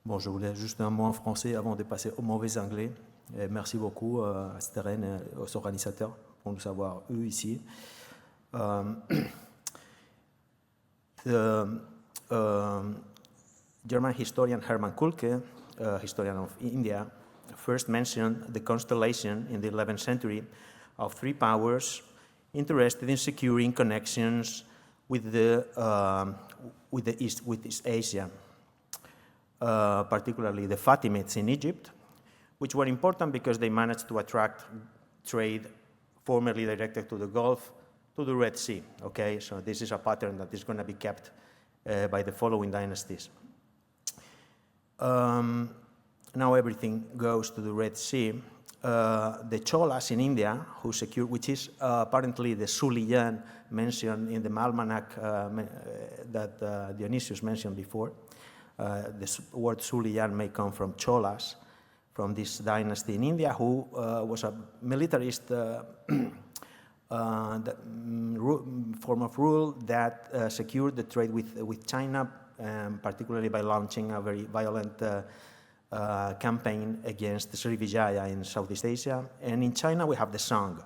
Bon, je voulais juste un mot en français avant de passer au mauvais anglais. Et merci beaucoup à Steren et aux organisateurs pour nous avoir eu ici. The German historian Hermann Kulke, historian of India, first mentioned the constellation in the 11th century of three powers interested in securing connections with East Asia, particularly the Fatimids in Egypt, which were important because they managed to attract trade formerly directed to the Gulf to the Red Sea. Okay, so this is a pattern that is going to be kept by the following dynasties. Now everything goes to the Red Sea. The Cholas in India, who secured, which is apparently the Suliyan mentioned in the almanac that Dionysius mentioned before. The word Suliyan may come from Cholas, from this dynasty in India, who was a militarist form of rule that secured the trade with China, particularly by launching a very violent campaign against Srivijaya in Southeast Asia. And in China, we have the Song,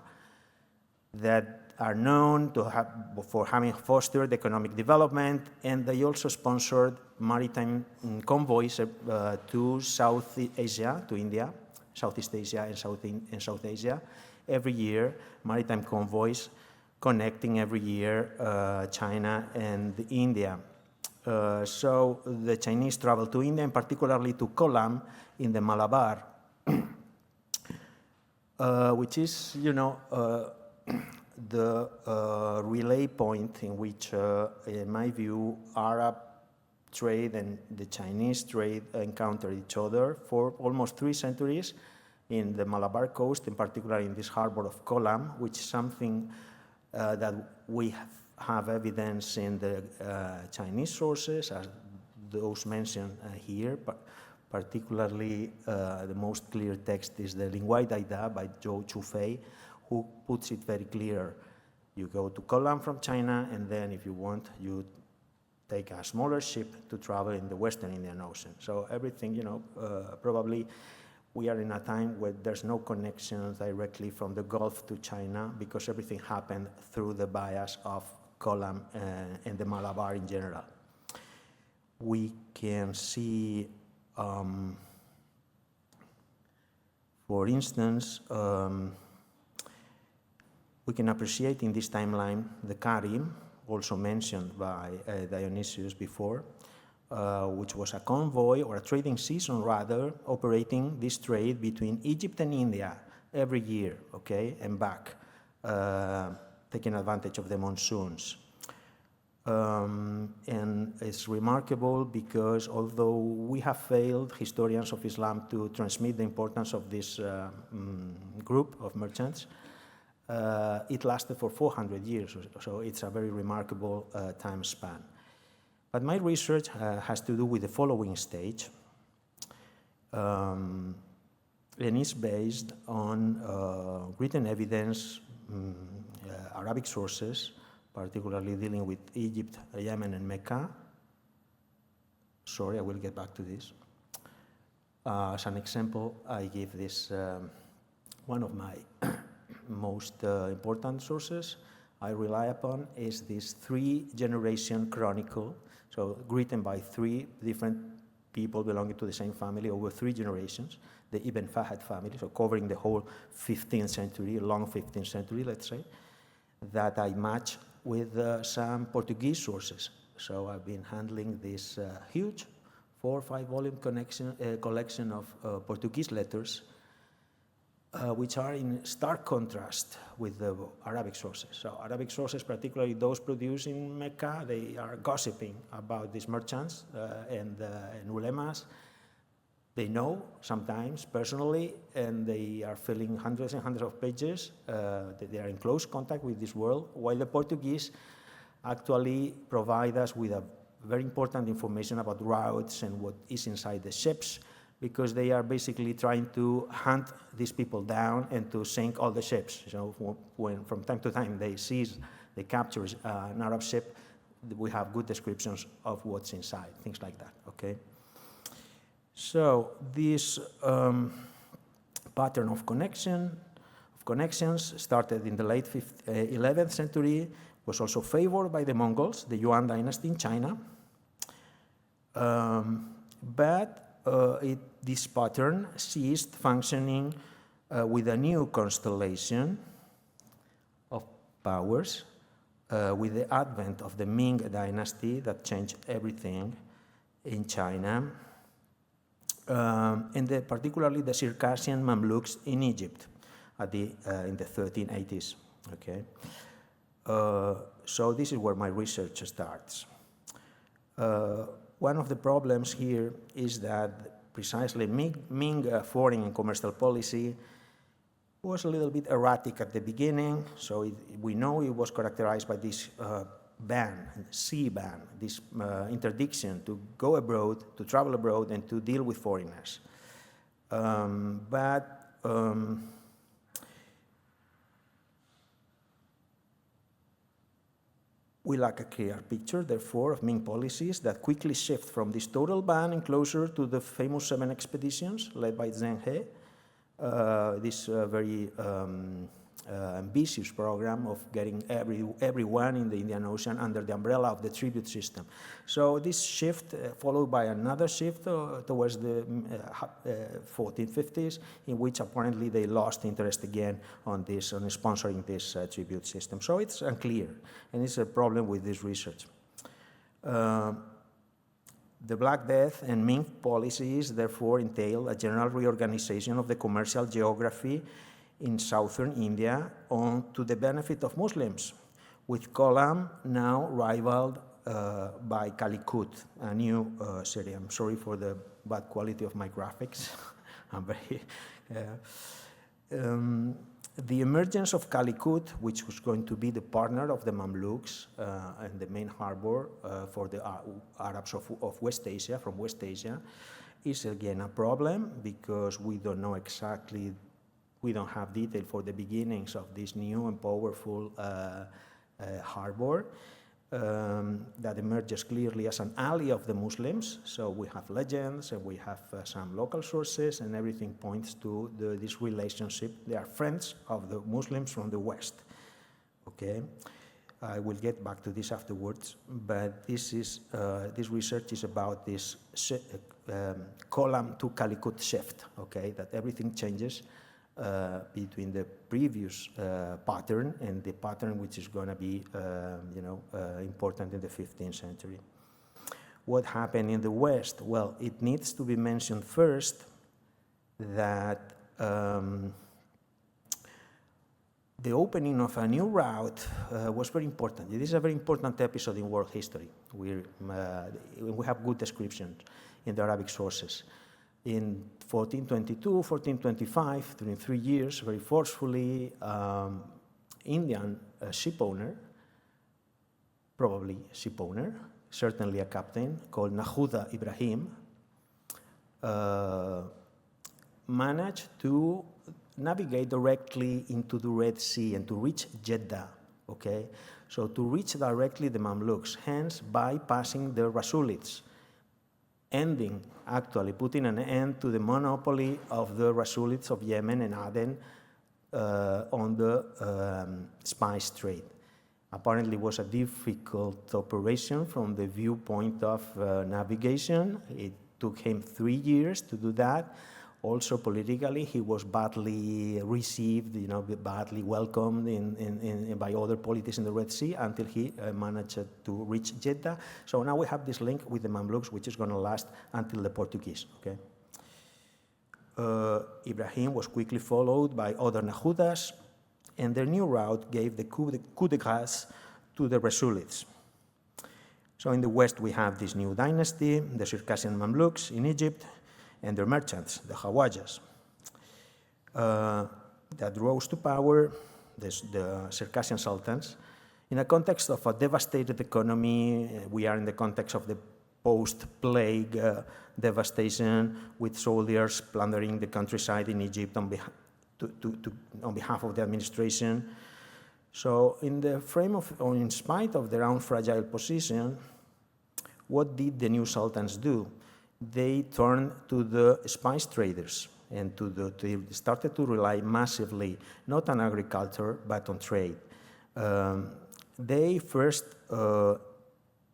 that are known for having fostered economic development, and they also sponsored maritime convoys to South Asia, to India, Southeast Asia and South Asia. Every year, maritime convoys connecting every year China and India. So the Chinese traveled to India, and particularly to Kollam in the Malabar, which is, the relay point in which, in my view, Arab trade and the Chinese trade encountered each other for almost 3 centuries in the Malabar coast, in particular in this harbor of Kollam, which is something that we have evidence in the Chinese sources, as those mentioned here, but particularly the most clear text is the Lingwai Daida by Zhou Chufei, who puts it very clear. You go to Kollam from China, and then if you want, you take a smaller ship to travel in the Western Indian Ocean. So everything, probably we are in a time where there's no connection directly from the Gulf to China, because everything happened through the bias of Kollam and the Malabar in general. We can see, for instance, we can appreciate in this timeline the Karim, also mentioned by Dionysius before, which was a convoy, or a trading season rather, operating this trade between Egypt and India every year, okay, and back, taking advantage of the monsoons. And it's remarkable because although we have failed, historians of Islam, to transmit the importance of this group of merchants, it lasted for 400 years, so it's a very remarkable time span. But my research has to do with the following stage, and is based on written evidence, Arabic sources, particularly dealing with Egypt, Yemen, and Mecca. Sorry, I will get back to this. As an example, I give this, one of my most important sources I rely upon is this 3-generation chronicle, so written by 3 different people belonging to the same family over 3 generations, the Ibn Fahd family, so covering the whole 15th century, long 15th century, let's say, that I match with some Portuguese sources. So I've been handling this huge 4 or 5 volume collection of Portuguese letters, which are in stark contrast with the Arabic sources. So Arabic sources, particularly those produced in Mecca, they are gossiping about these merchants and ulemas. They know sometimes personally, and they are filling hundreds and hundreds of pages. They are in close contact with this world, while the Portuguese actually provide us with a very important information about routes and what is inside the ships, because they are basically trying to hunt these people down and to sink all the ships. So when from time to time they capture an Arab ship, we have good descriptions of what's inside, things like that, okay? So this pattern of connections started in the late 11th century, was also favored by the Mongols, the Yuan dynasty in China. This pattern ceased functioning with a new constellation of powers with the advent of the Ming dynasty that changed everything in China, and particularly the Circassian Mamluks in Egypt in the 1380s. Okay, so this is where my research starts. One of the problems here is that precisely Ming foreign and commercial policy was a little bit erratic at the beginning, so we know it was characterized by this sea ban, this interdiction to go abroad, to travel abroad, and to deal with foreigners. We lack a clear picture, therefore, of Ming policies that quickly shift from this total ban and closure to the famous 7 expeditions led by Zheng He, this very ambitious program of getting everyone in the Indian Ocean under the umbrella of the tribute system. So this shift, followed by another shift towards the 1450s, in which apparently they lost interest again on sponsoring this tribute system. So it's unclear, and it's a problem with this research. The Black Death and Ming policies therefore entail a general reorganization of the commercial geography in southern India to the benefit of Muslims, with Kollam now rivaled by Calicut, a new city. I'm sorry for the bad quality of my graphics. The emergence of Calicut, which was going to be the partner of the Mamluks and the main harbor for the Arabs of West Asia, from West Asia, is again a problem because we don't know exactly, we don't have detail for the beginnings of this new and powerful harbor that emerges clearly as an ally of the Muslims. So we have legends and we have some local sources, and everything points to this relationship. They are friends of the Muslims from the West. Okay, I will get back to this afterwards, but this research is about this Kollam to Calicut shift. Okay, that everything changes between the previous pattern and the pattern which is going to be, important in the 15th century. What happened in the West? Well, it needs to be mentioned first that the opening of a new route was very important. This is a very important episode in world history. We have good descriptions in the Arabic sources. In 1422, 1425, during 3 years, very forcefully, Indian shipowner, probably shipowner, certainly a captain, called Nakhuda Ibrahim, managed to navigate directly into the Red Sea and to reach Jeddah, okay? So to reach directly the Mamluks, hence bypassing the Rasulids, putting an end to the monopoly of the Rasulids of Yemen and Aden on the spice trade. Apparently it was a difficult operation from the viewpoint of navigation. It took him 3 years to do that. Also politically, he was badly received, badly welcomed by other politics in the Red Sea until he managed to reach Jeddah. So now we have this link with the Mamluks, which is going to last until the Portuguese. Okay. Ibrahim was quickly followed by other Nakhudas, and their new route gave the coup de grâce to the Rasulids. So in the West, we have this new dynasty, the Circassian Mamluks in Egypt, and their merchants, the Khawajas, that rose to power, the Circassian sultans, in a context of a devastated economy. We are in the context of the post-plague devastation, with soldiers plundering the countryside in Egypt on behalf of the administration. So in spite of their own fragile position, what did the new sultans do? they turned to the spice traders and they started to rely massively, not on agriculture, but on trade. They first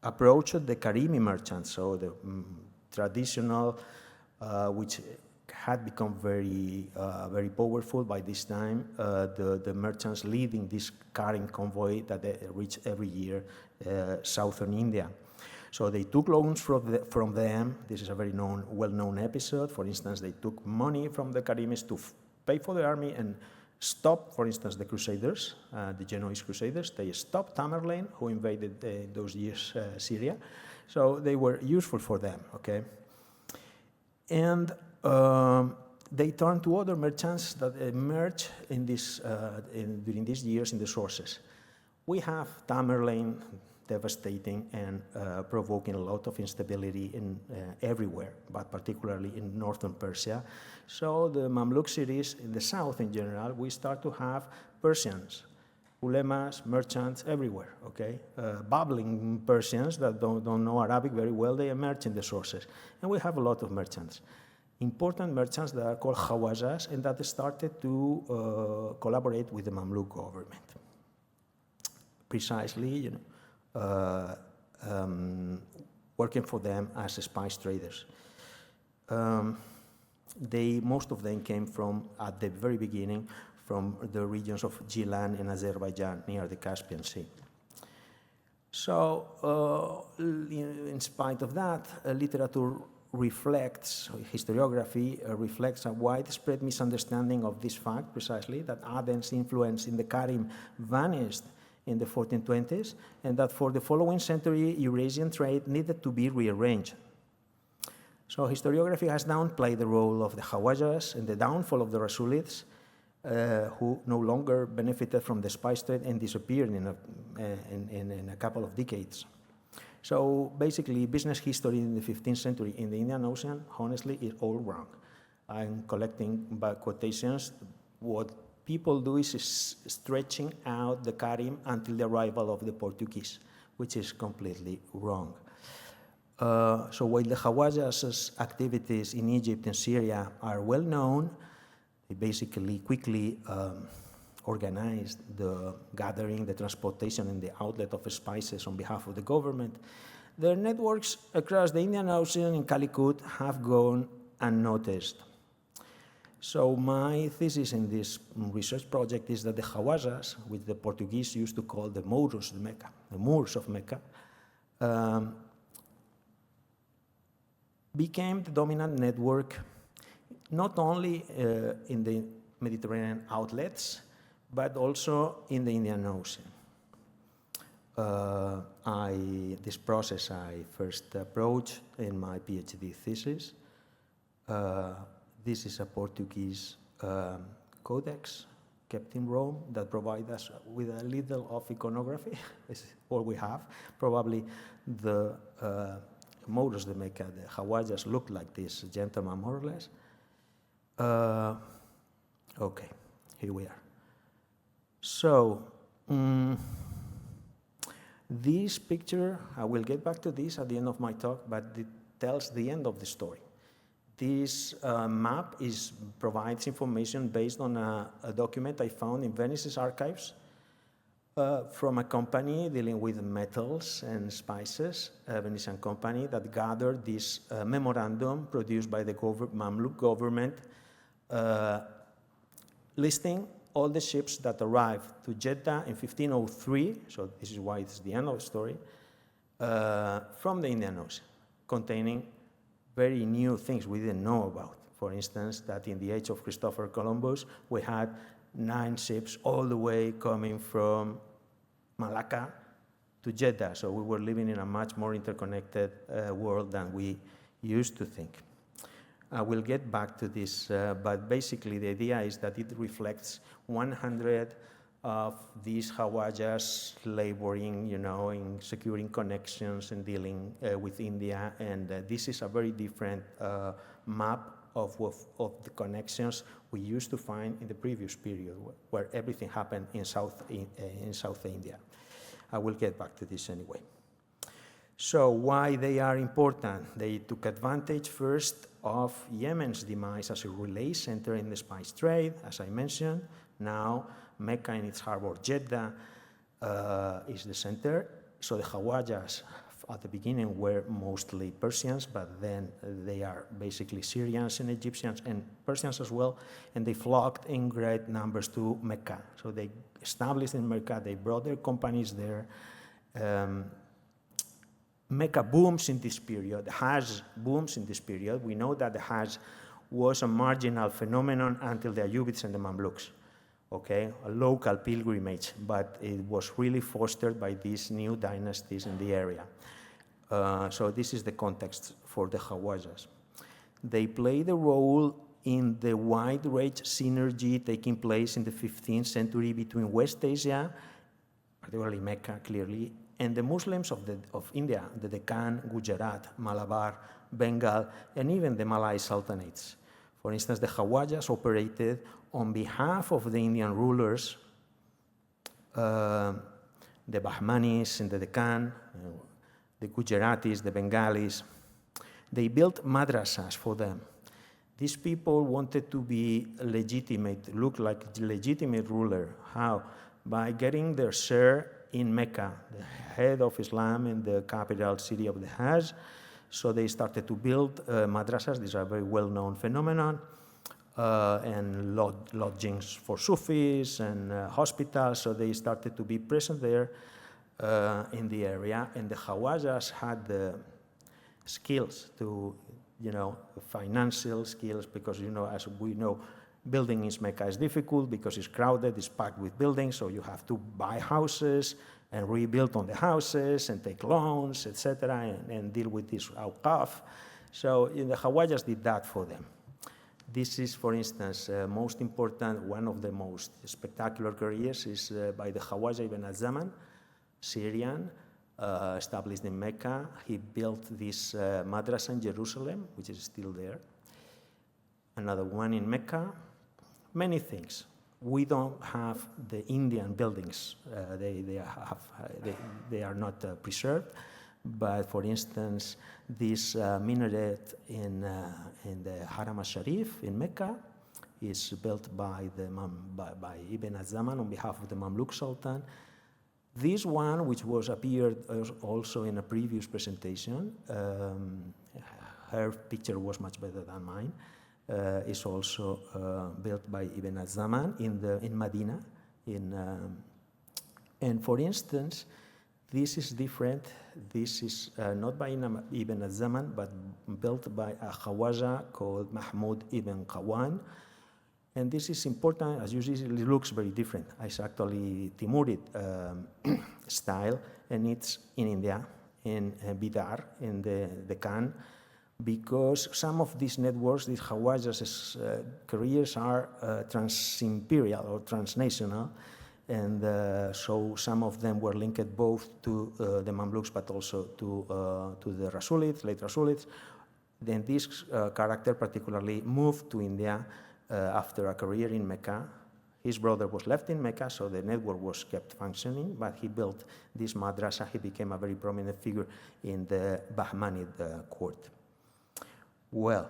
approached the Karimi merchants, so the traditional, which had become very powerful by this time, the merchants leading this carrying convoy that they reach every year southern India. So they took loans from them. This is a very well-known episode. For instance, they took money from the Karimis to pay for the army and stop, for instance, the Crusaders, the Genoese Crusaders. They stopped Tamerlane, who invaded those years Syria. So they were useful for them, okay? And they turned to other merchants that emerged in during these years in the sources. We have Tamerlane, devastating and provoking a lot of instability everywhere, but particularly in northern Persia. So the Mamluk cities in the south in general, we start to have Persians, ulemas, merchants everywhere, okay? Babbling Persians that don't know Arabic very well, they emerge in the sources. And we have a lot of merchants. Important merchants that are called Khawajas and that started to collaborate with the Mamluk government. Precisely, working for them as spice traders. Most of them came from, at the very beginning, from the regions of Gilan and Azerbaijan near the Caspian Sea. So, in spite of that, literature reflects, historiography reflects a widespread misunderstanding of this fact, precisely, that Aden's influence in the Karim vanished in the 1420s, and that for the following century, Eurasian trade needed to be rearranged. So historiography has downplayed the role of the Khawajas and the downfall of the Rasulids, who no longer benefited from the spice trade and disappeared in a couple of decades. So basically, business history in the 15th century in the Indian Ocean, honestly, is all wrong. I'm collecting by quotations. What people do is stretching out the Karim until the arrival of the Portuguese, which is completely wrong. So while the Khawajas' activities in Egypt and Syria are well known, they basically quickly organized the gathering, the transportation, and the outlet of spices on behalf of the government. Their networks across the Indian Ocean in Calicut have gone unnoticed. So my thesis in this research project is that the Khawajas, which the Portuguese used to call the Moros de Mecca, the Moors of Mecca, became the dominant network not only in the Mediterranean outlets, but also in the Indian Ocean. This process I first approached in my PhD thesis. This is a Portuguese codex kept in Rome that provides us with a little of iconography. This is all we have. Probably the Moros de Mecca, the Khawajas, look like this gentleman, more or less. Okay, here we are. So, this picture, I will get back to this at the end of my talk, but it tells the end of the story. This map provides information based on a document I found in Venice's archives from a company dealing with metals and spices, a Venetian company that gathered this memorandum produced by the Mamluk government listing all the ships that arrived to Jeddah in 1503, so this is why it's the end of the story, from the Indian Ocean, containing very new things we didn't know about. For instance, that in the age of Christopher Columbus, we had 9 ships all the way coming from Malacca to Jeddah. So we were living in a much more interconnected world than we used to think. I will get back to this, but basically the idea is that it reflects 100 of these Khawajas laboring, in securing connections and dealing with India. And this is a very different map of the connections we used to find in the previous period, where everything happened in South India. I will get back to this anyway. So why they are important? They took advantage first of Yemen's demise as a relay center in the spice trade, as I mentioned. Now Mecca and its harbor Jeddah is the center. So the Khawajas at the beginning were mostly Persians, but then they are basically Syrians and Egyptians and Persians as well, and they flocked in great numbers to Mecca. So they established in Mecca, they brought their companies there. Mecca booms in this period, the Hajj booms in this period. We know that the Hajj was a marginal phenomenon until the Ayyubids and the Mamluks, okay? A local pilgrimage, but it was really fostered by these new dynasties in the area. So this is the context for the Khawajas. They played a role in the wide-range synergy taking place in the 15th century between West Asia, particularly Mecca, clearly, and the Muslims of India, the Deccan, Gujarat, Malabar, Bengal, and even the Malay Sultanates. For instance, the Khawajas operated on behalf of the Indian rulers, the Bahmanis in the Deccan, the Gujaratis, the Bengalis. They built madrasas for them. These people wanted to be legitimate, look like legitimate ruler. How? By getting their share in Mecca, the head of Islam in the capital city of the Hajj. So they started to build madrasas. These are a very well-known phenomenon, and lodgings for Sufis and hospitals. So they started to be present there in the area. And the Khawajas had the skills to, financial skills, because, as we know, building in Mecca is difficult because it's crowded, it's packed with buildings, so you have to buy houses and rebuild on the houses and take loans, etc., and deal with this awqaf. So the Khawajas did that for them. This is, for instance, most important, one of the most spectacular careers is by the Khawaja ibn al-Zaman, Syrian, established in Mecca. He built this madrasa in Jerusalem, which is still there. Another one in Mecca. Many things. We don't have the Indian buildings. They are not preserved. But for instance, this minaret in the Haram al-Sharif in Mecca is built by Ibn al-Zaman on behalf of the Mamluk Sultan. This one, which appeared also in a previous presentation, her picture was much better than mine. Is also built by Ibn al-Zaman in Medina. And for instance, this is different. This is not by Ibn al-Zaman, but built by a Khawaja called Mahmud ibn Qawan. And this is important, as you see, it looks very different. It's actually Timurid style, and it's in India, in Bidar, in the Deccan, because some of these networks, these Khawajas' careers are trans-imperial or transnational, and so some of them were linked both to the Mamluks but also to the Rasulids, late Rasulids. Then this character particularly moved to India after a career in Mecca. His brother was left in Mecca, so the network was kept functioning, but he built this madrasa. He became a very prominent figure in the Bahmanid court. Well,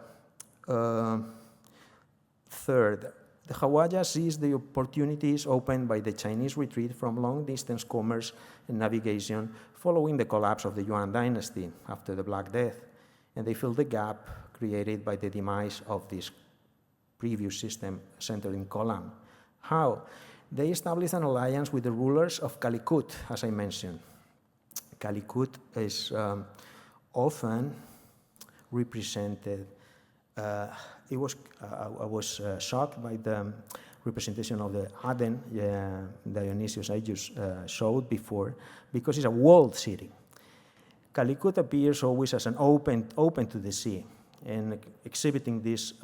third, the Khawaja seized the opportunities opened by the Chinese retreat from long-distance commerce and navigation following the collapse of the Yuan dynasty after the Black Death, and they filled the gap created by the demise of this previous system centered in Kolam. How? They established an alliance with the rulers of Calicut, as I mentioned. Calicut is often represented. I was shocked by the representation of the Aden Dionysius I just showed before, because it's a walled city. Calicut appears always as an open to the sea, and exhibiting this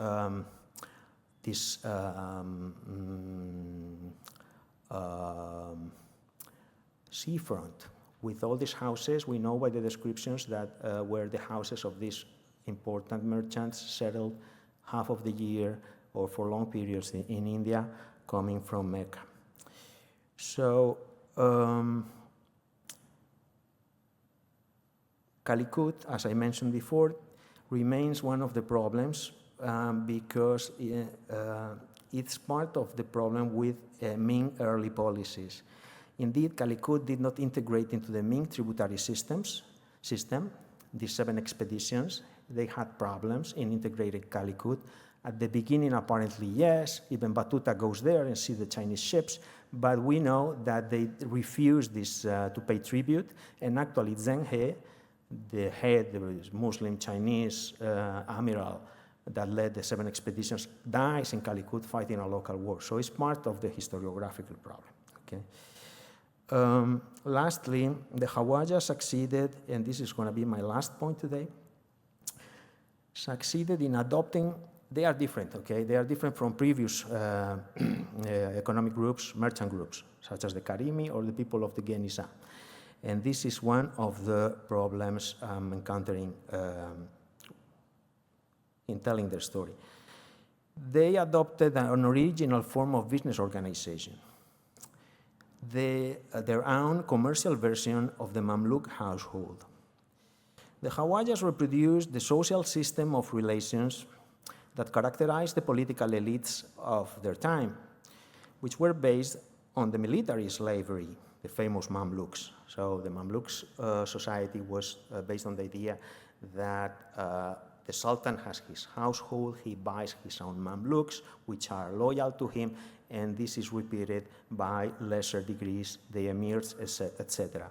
seafront with all these houses. We know by the descriptions that were the houses of these important merchants settled half of the year or for long periods in India, coming from Mecca. So Calicut, as I mentioned before, remains one of the problems because it's part of the problem with Ming early policies. Indeed, Calicut did not integrate into the Ming tributary system. These 7 expeditions, they had problems in integrating Calicut. At the beginning, apparently, yes, even Batuta goes there and sees the Chinese ships, but we know that they refused this to pay tribute, and actually Zheng He, the head, the Muslim Chinese admiral that led the 7 expeditions, dies in Calicut fighting a local war. So it's part of the historiographical problem. Okay. Lastly, the Khawajas succeeded, and this is going to be my last point today, succeeded in adopting. They are different, okay? They are different from previous economic groups, merchant groups, such as the Karimi or the people of the Genisa. And this is one of the problems I'm encountering in telling their story. They adopted an original form of business organization, their own commercial version of the Mamluk household. The Khawajas reproduced the social system of relations that characterized the political elites of their time, which were based on the military slavery, the famous Mamluks. So the Mamluks society was based on the idea that the Sultan has his household, he buys his own Mamluks, which are loyal to him, and this is repeated by lesser degrees, the emirs, etc.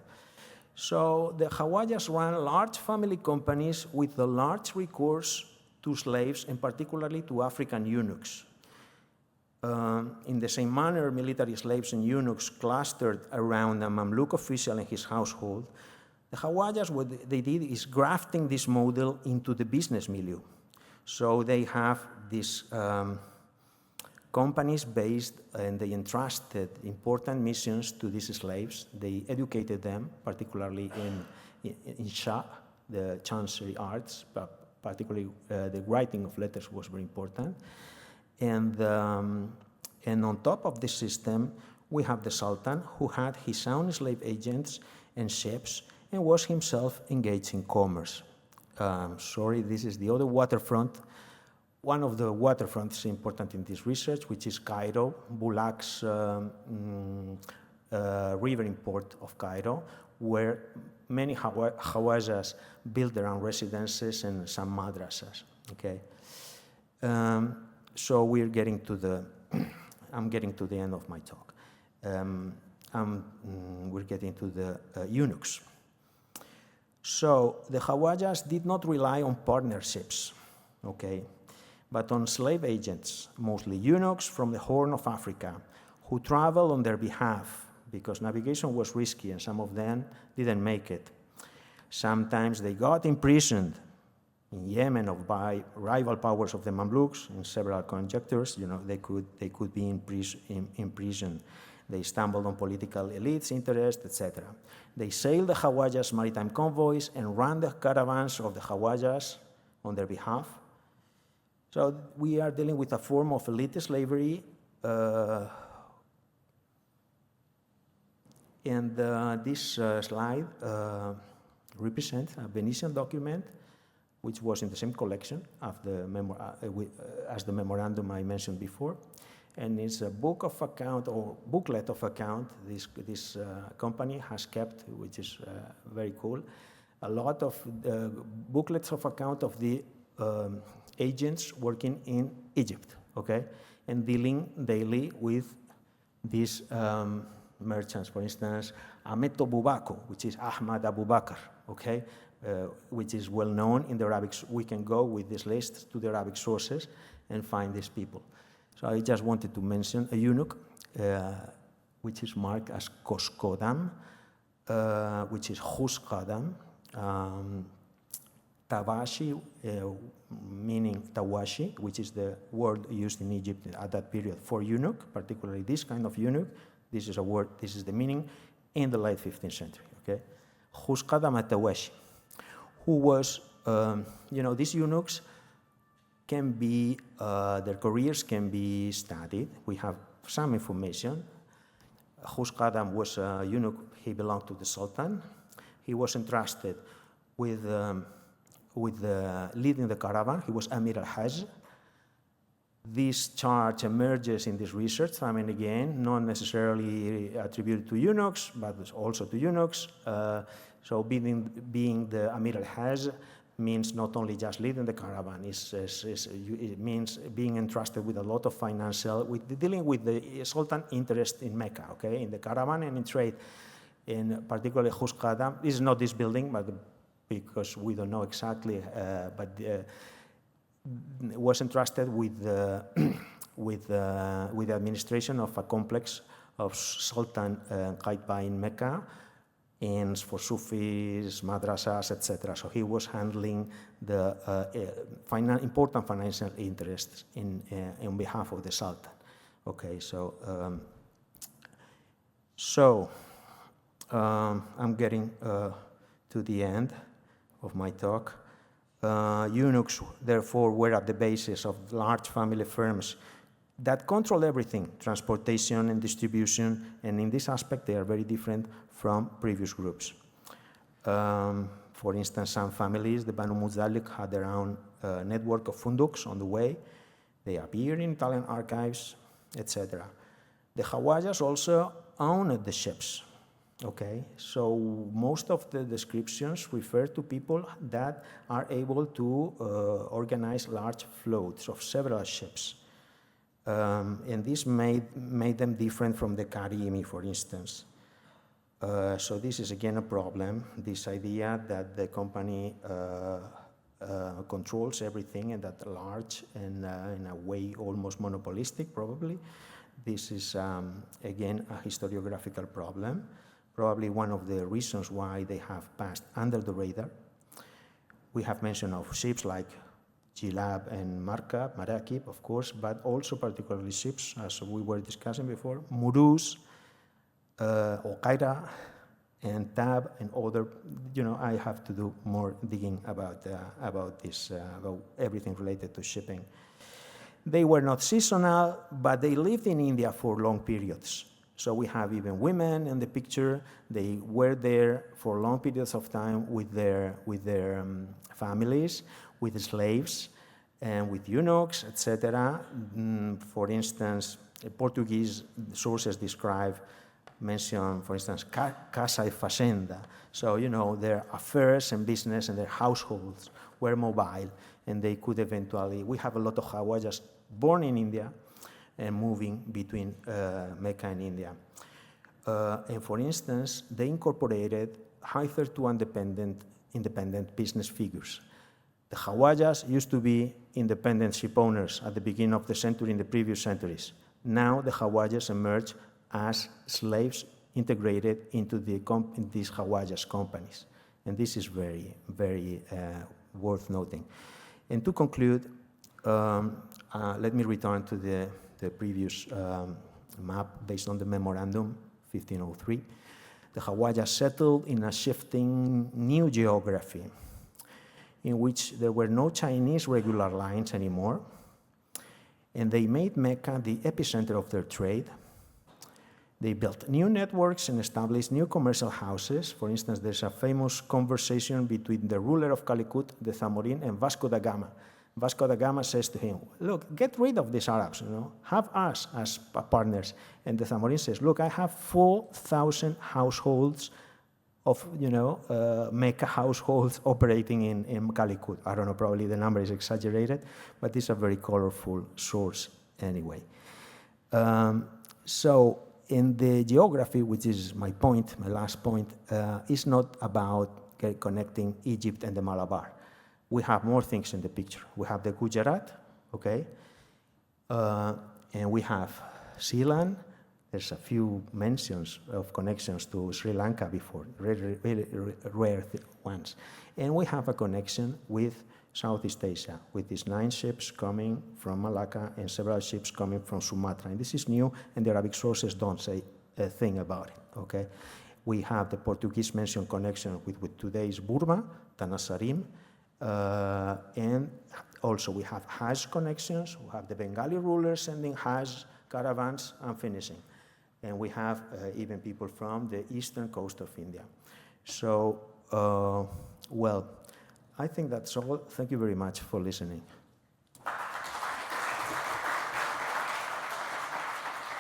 So the Khawajas ran large family companies with a large recourse to slaves, and particularly to African eunuchs. In the same manner, military slaves and eunuchs clustered around a Mamluk official and his household. The Khawajas, what they did is grafting this model into the business milieu. So they have these companies based, and they entrusted important missions to these slaves. They educated them, particularly in Shah, the chancery arts, particularly the writing of letters was very important. And on top of this system, we have the Sultan, who had his own slave agents and ships, and was himself engaged in commerce. Sorry, this is the other waterfront. One of the waterfronts important in this research, which is Cairo, Bulak's river port of Cairo, where many Khawajas built their own residences and some madrasas. Okay, so we're getting to the. I'm getting to the end of my talk. We're getting to the eunuchs. So the Khawajas did not rely on partnerships, okay, but on slave agents, mostly eunuchs from the Horn of Africa, who traveled on their behalf because navigation was risky and some of them didn't make it. Sometimes they got imprisoned in Yemen by rival powers of the Mamluks. In several conjectures, they could be in prison. They stumbled on political elites' interests, etc. They sailed the Khawajas' maritime convoys and ran the caravans of the Khawajas on their behalf. So we are dealing with a form of elite slavery, and this slide represents a Venetian document, which was in the same collection of as the memorandum I mentioned before. And it's a book of account, or booklet of account, this company has kept, which is very cool. A lot of booklets of account of the agents working in Egypt, okay? And dealing daily with these merchants. For instance, Ameto Bubako, which is Ahmad Abu Bakr, okay? Which is well known in the Arabic. We can go with this list to the Arabic sources and find these people. So I just wanted to mention a eunuch, which is marked as Koskodam, which is Khuskadam, Tawashi, meaning Tawashi, which is the word used in Egypt at that period for eunuch, particularly this kind of eunuch. This is a word, this is the meaning in the late 15th century, okay? Khuskadam Tawashi, who was, these eunuchs can be, their careers can be studied. We have some information. Khuskadam was a eunuch, he belonged to the Sultan. He was entrusted leading the caravan. He was Amir al-Hajj. This charge emerges in this research time and again, not necessarily attributed to eunuchs, but also to eunuchs. So being the Amir al-Hajj means not only just leading the caravan, it means being entrusted with a lot of dealing with the Sultan interest in Mecca, okay, in the caravan and in trade. In particularly Khushqadam, this is not this building, but because we don't know exactly, but was entrusted with the administration of a complex of Sultan Qaitbah in Mecca, and for Sufis, madrasas, etc. So he was handling the important financial interests on behalf of the Sultan. Okay, so I'm getting to the end of my talk. Eunuchs, therefore, were at the basis of large family firms that control everything, transportation and distribution, and in this aspect they are very different from previous groups. For instance, some families, the Banu Muzalik, had their own network of funduks on the way. They appear in Italian archives, etc. The Khawajas also owned the ships. Okay, so most of the descriptions refer to people that are able to organize large floats of several ships. And this made them different from the Karimi, for instance. So this is again a problem, this idea that the company controls everything and that large and in a way almost monopolistic, probably. This is, again, a historiographical problem. Probably one of the reasons why they have passed under the radar. We have mention of ships like Jilab and Marakib, of course, but also particularly ships, as we were discussing before, Murus, Oqaira, and Tab, and other. I have to do more digging about this, about everything related to shipping. They were not seasonal, but they lived in India for long periods. So we have even women in the picture. They were there for long periods of time with their families, with slaves, and with eunuchs, etc. For instance, Portuguese sources mention, for instance, casa e fazenda. So, their affairs and business and their households were mobile, and they could eventually. We have a lot of Khawajas born in India and moving between Mecca and India. And for instance, they incorporated hitherto independent business figures. The Khawajas used to be independent ship owners at the beginning of the century, in the previous centuries. Now the Khawajas emerge as slaves integrated into these Khawajas companies. And this is very, very worth noting. And to conclude, let me return to the previous map based on the memorandum, 1503. The Khawajas settled in a shifting new geography in which there were no Chinese regular lines anymore, and they made Mecca the epicenter of their trade. They built new networks and established new commercial houses. For instance, there's a famous conversation between the ruler of Calicut, the Zamorin, and Vasco da Gama. Vasco da Gama says to him, look, get rid of these Arabs, have us as partners. And the Zamorin says, look, I have 4,000 households of, Mecca households operating in Calicut. I don't know, probably the number is exaggerated, but it's a very colorful source anyway. So in the geography, which is my point, my last point, is not about connecting Egypt and the Malabar. We have more things in the picture. We have the Gujarat, okay? And we have Ceylon. There's a few mentions of connections to Sri Lanka before, very rare ones. And we have a connection with Southeast Asia, with these 9 ships coming from Malacca and several ships coming from Sumatra. And this is new, and the Arabic sources don't say a thing about it, okay? We have the Portuguese mentioned connection with today's Burma, Tanasarim, and also we have Hajj connections. We have the Bengali rulers sending Hajj caravans. I'm finishing. And we have even people from the eastern coast of India. So Well, I think that's all. Thank you very much for listening.